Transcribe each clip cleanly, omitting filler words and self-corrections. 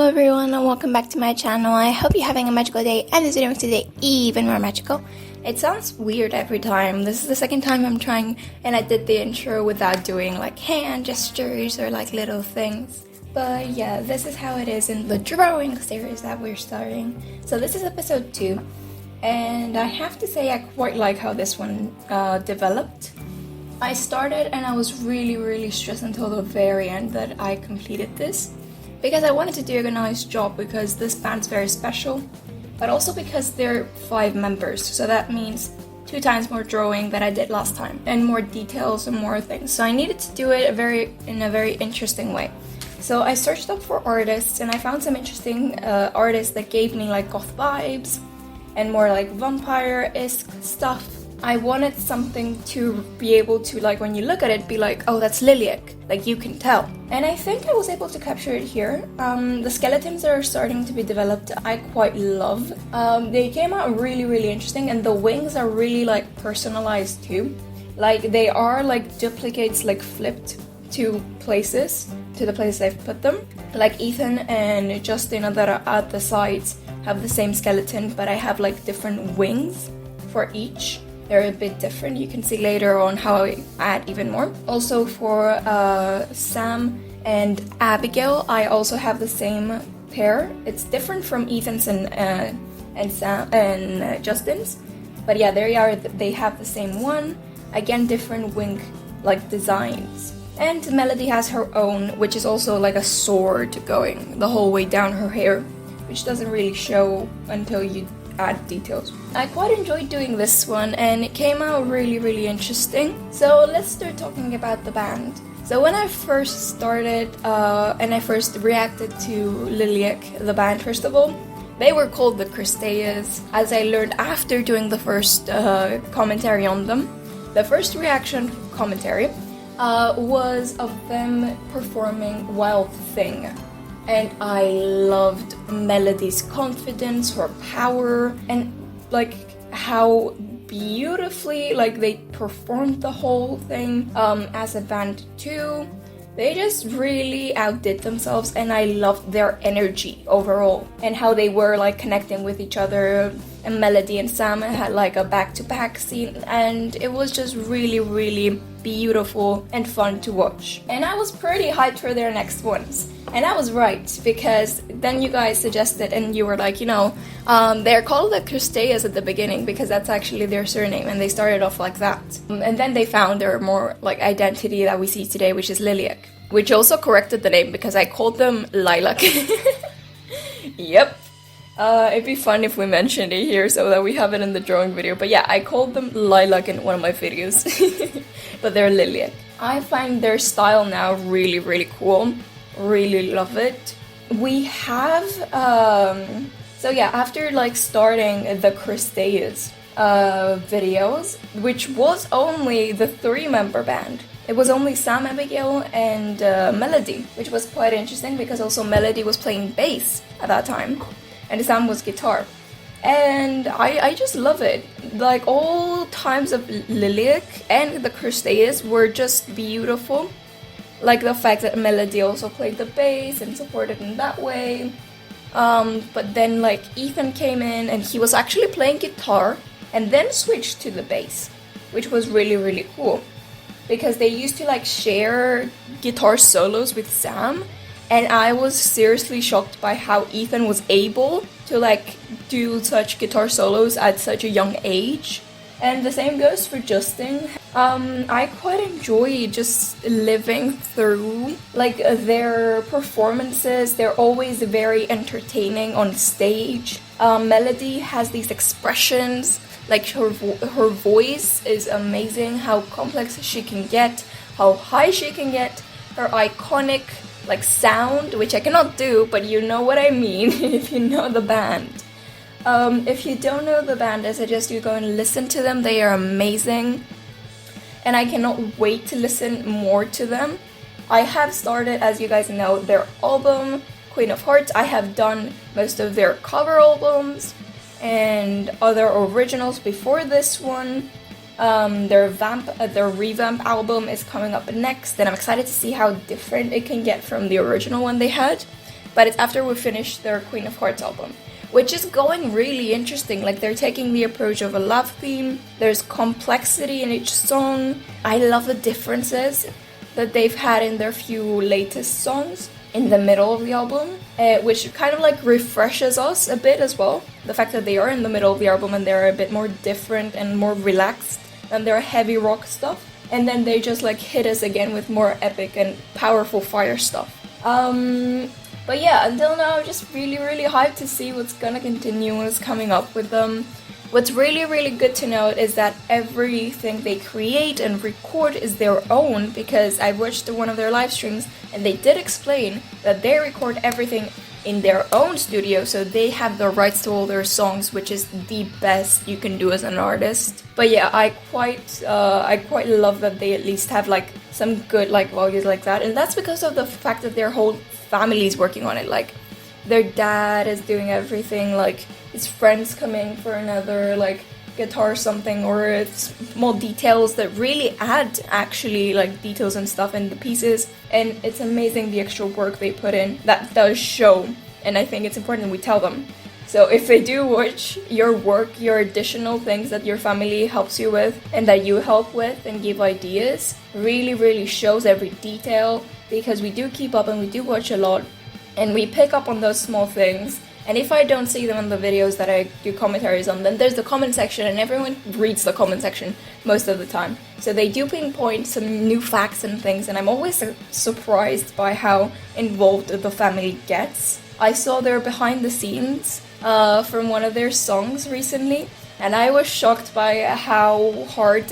everyone and welcome back to my channel. I hope you're having a magical day and this video makes today even more magical. It sounds weird every time. This is the second time I'm trying and I did the intro without doing like hand gestures or like little things. But yeah, this is how it is in the drawing series that we're starting. So this is episode 2 and I have to say I quite like how this one developed. I started and I was really stressed until the very end that I completed this. Because I wanted to do a nice job because this band's very special, but also because they're 5 members, so that means 2 times more drawing than I did last time, and more details and more things. So I needed to do it in a very interesting way. So I searched up for artists and I found some interesting artists that gave me like goth vibes and more like vampire-esque stuff. I wanted something to be able to, like, when you look at it, be like, oh, that's LILIAC, like you can tell. And I think I was able to capture it here. The skeletons that are starting to be developed, I quite love. They came out really interesting, and the wings are really like personalized too. Like they are like duplicates, like flipped to places, to the place they've put them. Like Ethan and Justin that are at the sides have the same skeleton, but I have like different wings for each. They're a bit different. You can see later on how I add even more. Also for Sam and Abigail, I also have the same pair. It's different from Ethan's and Sam and Justin's, but yeah, there you are. They have the same one. Again, different wing like designs. And Melody has her own, which is also like a sword going the whole way down her hair, which doesn't really show until you add details. I quite enjoyed doing this one and it came out really interesting. So let's start talking about the band. So when I first started and I first reacted to LILIAC, the band first of all, they were called the Christayas, as I learned after doing the first commentary on them. The first reaction commentary was of them performing Wild Thing. And I loved Melody's confidence, her power, and like how beautifully like they performed the whole thing as a band too. They just really outdid themselves and I loved their energy overall and how they were like connecting with each other. And Melody and Sam had like a back-to-back scene and it was just really beautiful and fun to watch. And I was pretty hyped for their next ones. And I was right, because then you guys suggested and you were like, you know, they're called the Christayas at the beginning because that's actually their surname and they started off like that. And then they found their more like identity that we see today, which is LILIAC, which also corrected the name because I called them LILIAC. Yep. It'd be fun if we mentioned it here so that we have it in the drawing video. But yeah, I called them LILIAC in one of my videos. But they're LILIAC. I find their style now really cool. Really love it. We have, so yeah, after like starting the Christayas videos, which was only the 3-member band. It was only Sam, Abigail, and Melody, which was quite interesting because also Melody was playing bass at that time. And Sam was guitar. And I just love it. Like all times of LILIAC and the Christayas were just beautiful. Like the fact that Melody also played the bass and supported in that way. But then like Ethan came in and he was actually playing guitar and then switched to the bass, which was really cool. Because they used to like share guitar solos with Sam. And I was seriously shocked by how Ethan was able to like do such guitar solos at such a young age. And the same goes for Justin. I quite enjoy just living through like their performances. They're always very entertaining on stage. Melody has these expressions, like her voice is amazing, how complex she can get, how high she can get, her iconic like sound, which I cannot do, but you know what I mean if you know the band. If you don't know the band, I suggest you go and listen to them. They are amazing. And I cannot wait to listen more to them. I have started, as you guys know, their album, Queen of Hearts. I have done most of their cover albums and other originals before this one. Their revamp album is coming up next, and I'm excited to see how different it can get from the original one they had. but it's after we finished their Queen of Hearts album, which is going really interesting. Like, they're taking the approach of a love theme, there's complexity in each song. I love the differences that they've had in their few latest songs in the middle of the album, which kind of like refreshes us a bit as well. The fact that they are in the middle of the album and they're a bit more different and more relaxed than their heavy rock stuff, and then they just like hit us again with more epic and powerful fire stuff. But yeah, until now, I'm just really hyped to see what's gonna continue, what's coming up with them. What's really good to note is that everything they create and record is their own, because I watched one of their live streams and they did explain that they record everything in their own studio, so they have the rights to all their songs, which is the best you can do as an artist. But yeah, I quite love that they at least have like some good like values like that, and that's because of the fact that their whole family is working on it. Like, their dad is doing everything, like his friends coming for another like guitar or something, or it's small details that really add actually like details and stuff in the pieces, and it's amazing the extra work they put in that does show, and I think it's important we tell them. So if they do watch your work, your additional things that your family helps you with and that you help with and give ideas, really shows every detail, because we do keep up and we do watch a lot and we pick up on those small things. And if I don't see them in the videos that I do commentaries on, then there's the comment section, and everyone reads the comment section most of the time. So they do pinpoint some new facts and things, and I'm always surprised by how involved the family gets. I saw their behind the scenes from one of their songs recently, and I was shocked by how hard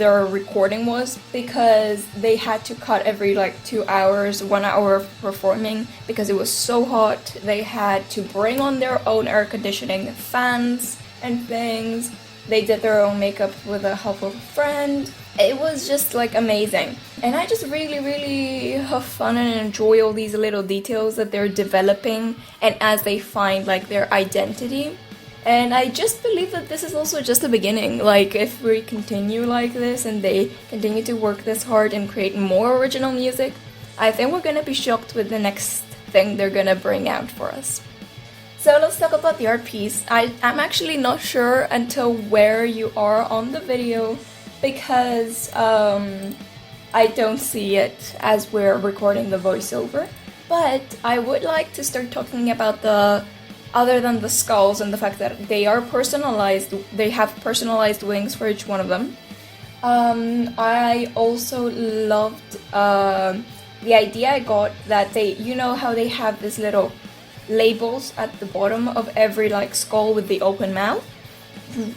their recording was, because they had to cut every 2 hours, 1 hour of performing, because it was so hot. They had to bring on their own air conditioning fans and things. They did their own makeup with the help of a friend. It was just amazing, and I just really have fun and enjoy all these little details that they're developing, and as they find their identity. And I just believe that this is also just the beginning. If we continue like this and they continue to work this hard and create more original music, I think we're gonna be shocked with the next thing they're gonna bring out for us. So let's talk about the art piece. I'm actually not sure until where you are on the video, because I don't see it as we're recording the voiceover. But I would like to start talking about other than the skulls and the fact that they are personalized, they have personalized wings for each one of them. I also loved the idea I got that how they have these little labels at the bottom of every skull with the open mouth?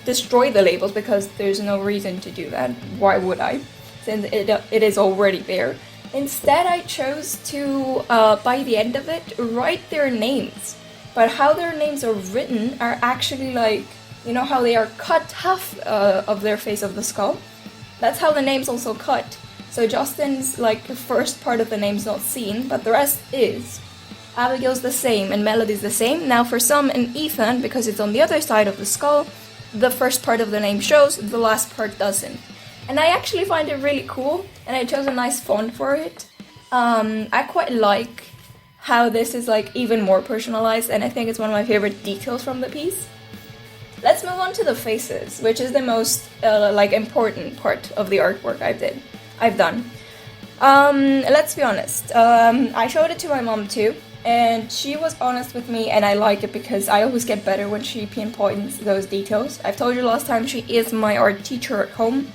Destroy the labels, because there's no reason to do that. Why would I? Since it is already there. Instead, I chose to, by the end of it, write their names. But how their names are written are actually how they are cut half of their face of the skull. That's how the name's also cut. So Justin's first part of the name's not seen, but the rest is. Abigail's the same, and Melody's the same. Now for some, and Ethan, because it's on the other side of the skull, the first part of the name shows, the last part doesn't. And I actually find it really cool, and I chose a nice font for it. I quite like how this is even more personalized, and I think it's one of my favorite details from the piece. Let's move on to the faces, which is the most important part of the artwork I've done. Let's be honest. I showed it to my mom too, and she was honest with me, and I like it because I always get better when she pinpoints those details. I've told you last time, she is my art teacher at home,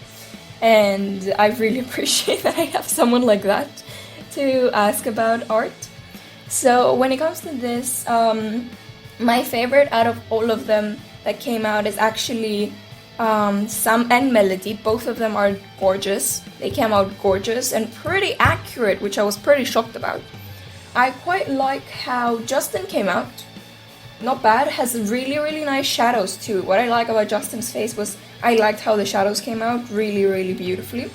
and I really appreciate that I have someone like that to ask about art. So when it comes to this, my favorite out of all of them that came out is actually Sam and Melody. Both of them are gorgeous. They came out gorgeous and pretty accurate, which I was pretty shocked about. I quite like how Justin came out. Not bad. Has really nice shadows too. What I like about Justin's face was I liked how the shadows came out really beautifully.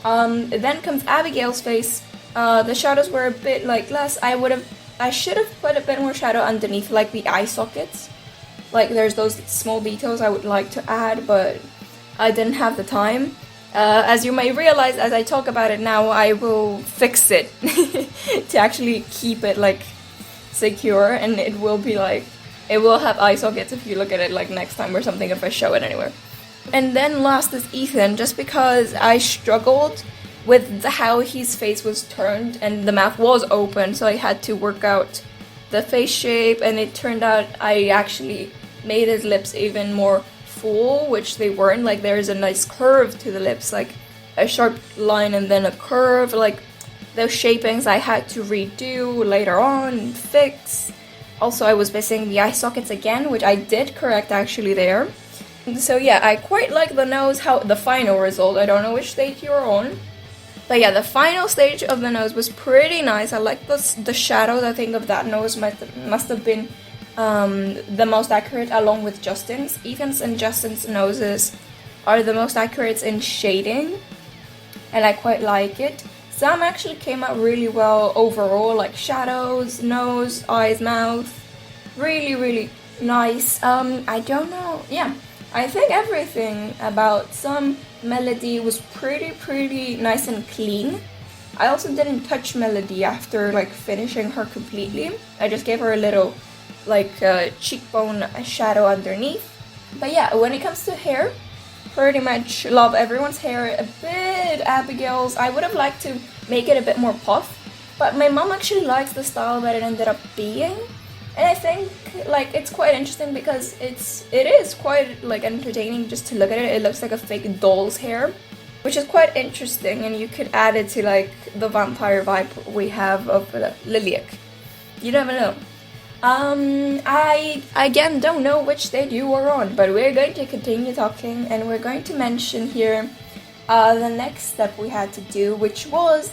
Then comes Abigail's face. The shadows were a bit less. I should have put a bit more shadow underneath the eye sockets. There's those small details I would like to add, but I didn't have the time. As you may realize, as I talk about it now, I will fix it to actually keep it like secure, and it will be like, it will have eye sockets if you look at it like next time or something, if I show it anywhere. And then last is Ethan, just because I struggled with how his face was turned and the mouth was open, so I had to work out the face shape, and it turned out I actually made his lips even more full, which they weren't. Like, there's a nice curve to the lips, like a sharp line and then a curve. Like, those shapings I had to redo later on, fix. Also, I was missing the eye sockets again, which I did correct actually there. So yeah, I quite like the nose, how the final result. I don't know which stage you're on, but yeah, the final stage of the nose was pretty nice. I like the shadows. I think of that nose must have been the most accurate, along with Justin's. Ethan's and Justin's noses are the most accurate in shading, and I quite like it. Sam actually came out really well overall, like shadows, nose, eyes, mouth, really nice. I don't know, yeah, I think everything about Sam, Melody was pretty nice and clean. I also didn't touch Melody after like finishing her completely. I just gave her a little like cheekbone shadow underneath. But yeah, when it comes to hair, pretty much love everyone's hair. A bit Abigail's. I would have liked to make it a bit more puff, but my mom actually likes the style that it ended up being. And I think like it's quite interesting because it is quite like entertaining just to look at it. It looks like a fake doll's hair, which is quite interesting, and you could add it to like the vampire vibe we have of LILIAC. You never know. I again don't know which stage you are on, but we're going to continue talking, and we're going to mention here the next step we had to do, which was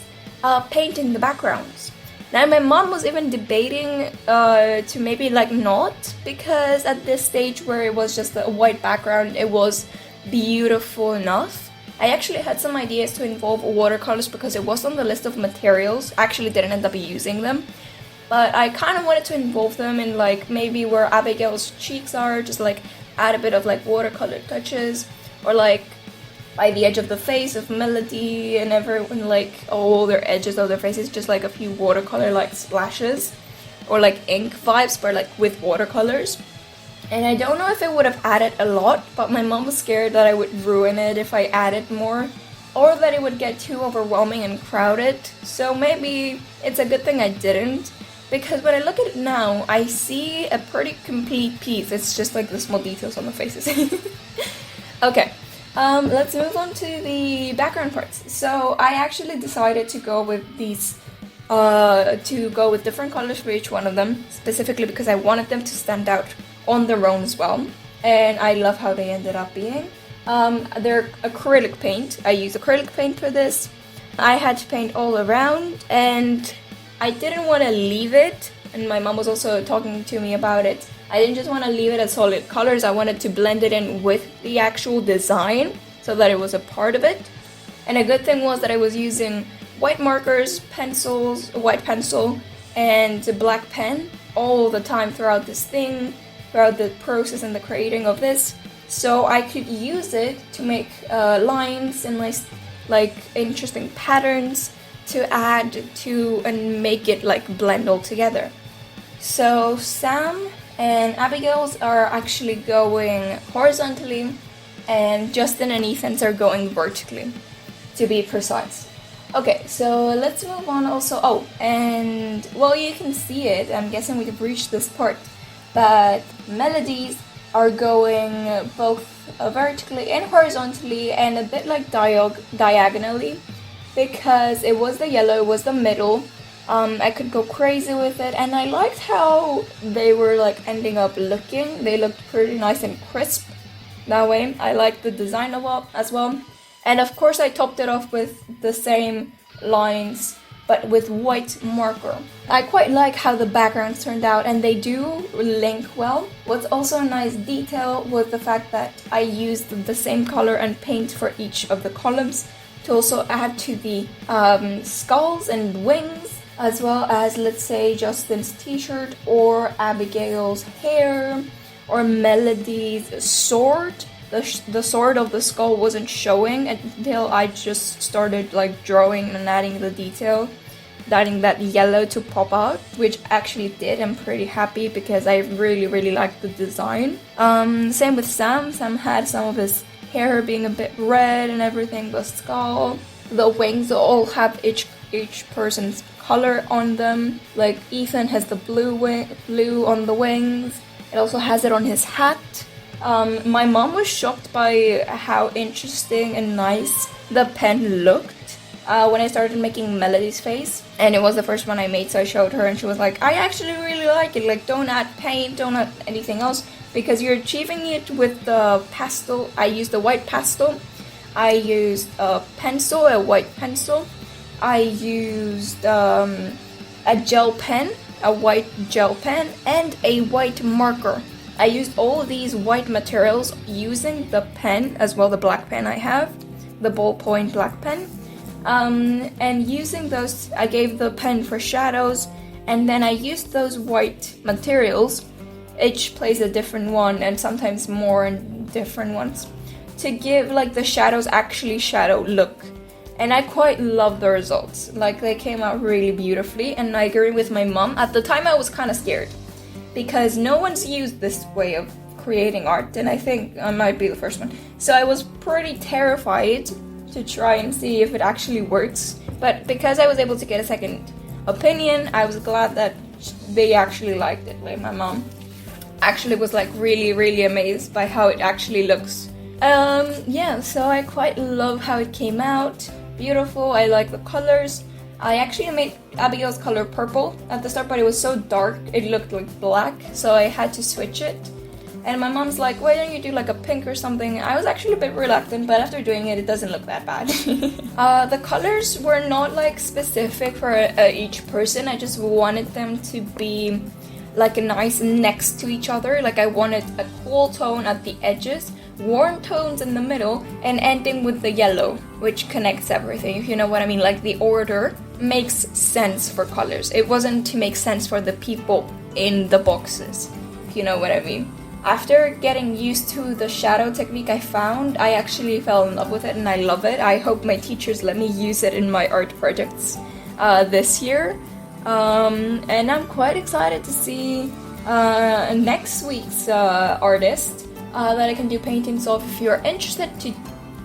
painting the backgrounds. Now my mom was even debating to maybe like not, because at this stage where it was just a white background, it was beautiful enough. I actually had some ideas to involve watercolors because it was on the list of materials. I actually didn't end up using them, but I kind of wanted to involve them in like maybe where Abigail's cheeks are, just like add a bit of like watercolor touches, or like by the edge of the face of Melody and everyone, like all their edges of their faces, just like a few watercolor like splashes or like ink vibes, but like with watercolors. And I don't know if it would have added a lot, but my mom was scared that I would ruin it if I added more, or that it would get too overwhelming and crowded. So maybe it's a good thing I didn't, because when I look at it now, I see a pretty complete piece. It's just like the small details on the faces. Okay. Let's move on to the background parts. So I actually decided to go with these, to go with different colors for each one of them, specifically because I wanted them to stand out on their own as well. And I love how they ended up being. They're acrylic paint. I use acrylic paint for this. I had to paint all around, and I didn't want to leave it, and my mom was also talking to me about it. I didn't just want to leave it as solid colors. I wanted to blend it in with the actual design so that it was a part of it. And a good thing was that I was using white markers, pencils, a white pencil, and a black pen all the time throughout this thing, throughout the process and the creating of this. So I could use it to make lines and like interesting patterns to add to and make it like blend all together. So Sam and Abigail's are actually going horizontally, and Justin and Ethan's are going vertically, to be precise. Okay, so let's move on also. Oh, and well, you can see it. I'm guessing we've reached this part, but Melody's are going both vertically and horizontally, and a bit like diagonally, because it was the yellow, it was the middle. I could go crazy with it, and I liked how they were like ending up looking. They looked pretty nice and crisp that way. I liked the design as well. And of course I topped it off with the same lines, but with white marker. I quite like how the backgrounds turned out, and they do link well. What's also a nice detail was the fact that I used the same color and paint for each of the columns to also add to the skulls and wings, as well as, let's say, Justin's t-shirt, or Abigail's hair, or Melody's sword, the sword of the skull wasn't showing until I just started like drawing and adding the detail, adding that yellow to pop out, which actually did. I'm pretty happy because I really liked the design. Same with Sam. Sam had some of his hair being a bit red and everything, the skull. The wings all have each person's color on them. Like Ethan has the blue on the wings. It also has it on his hat. My mom was shocked by how interesting and nice the pen looked when I started making Melody's face, and it was the first one I made, so I showed her and she was like, I actually really like it, like don't add paint, don't add anything else, because you're achieving it with the pastel. I used the white pastel, I used a pencil, a white pencil, I used a gel pen, a white gel pen, and a white marker. I used all of these white materials using the pen as well, the black pen I have, the ballpoint black pen. And using those, I gave the pen for shadows, and then I used those white materials, each plays a different one and sometimes more different ones, to give like the shadows actually shadow look. And I quite love the results, like they came out really beautifully, and I agree with my mom. At the time I was kind of scared, because no one's used this way of creating art, and I think I might be the first one. So I was pretty terrified to try and see if it actually works. But because I was able to get a second opinion, I was glad that they actually liked it. Like my mom actually was like really amazed by how it actually looks. Yeah, so I quite love how it came out. Beautiful, I like the colors. I actually made Abigail's color purple at the start, but it was so dark it looked like black, so I had to switch it. And my mom's like, why don't you do like a pink or something? I was actually a bit reluctant, but after doing it, it doesn't look that bad. The colors were not like specific for each person. I just wanted them to be like nice next to each other. Like I wanted a cool tone at the edges, warm tones in the middle, and ending with the yellow, which connects everything, if you know what I mean. Like the order makes sense for colors. It wasn't to make sense for the people in the boxes, if you know what I mean. After getting used to the shadow technique I found, I actually fell in love with it and I love it. I hope my teachers let me use it in my art projects this year. And I'm quite excited to see next week's artist that I can do paintings of. If you're interested to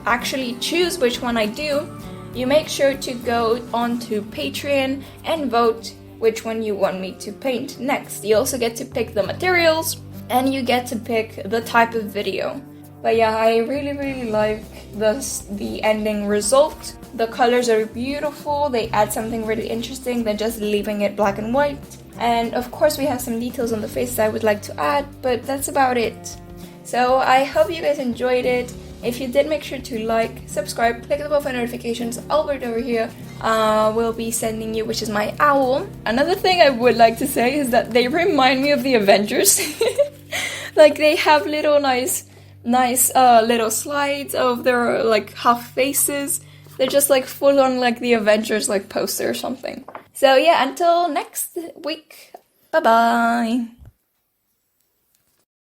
actually choose which one I do, you make sure to go onto Patreon and vote which one you want me to paint next. You also get to pick the materials, and you get to pick the type of video. But yeah, I really like the ending result. The colors are beautiful, they add something really interesting than just leaving it black and white. And of course we have some details on the face that I would like to add, but that's about it. So I hope you guys enjoyed it. If you did, make sure to like, subscribe, click the bell for notifications. Albert over here will be sending you, which is my owl. Another thing I would like to say is that they remind me of the Avengers. Like they have little nice little slides of their like half faces. They're just like full on like the Avengers like poster or something. So yeah, until next week, bye bye.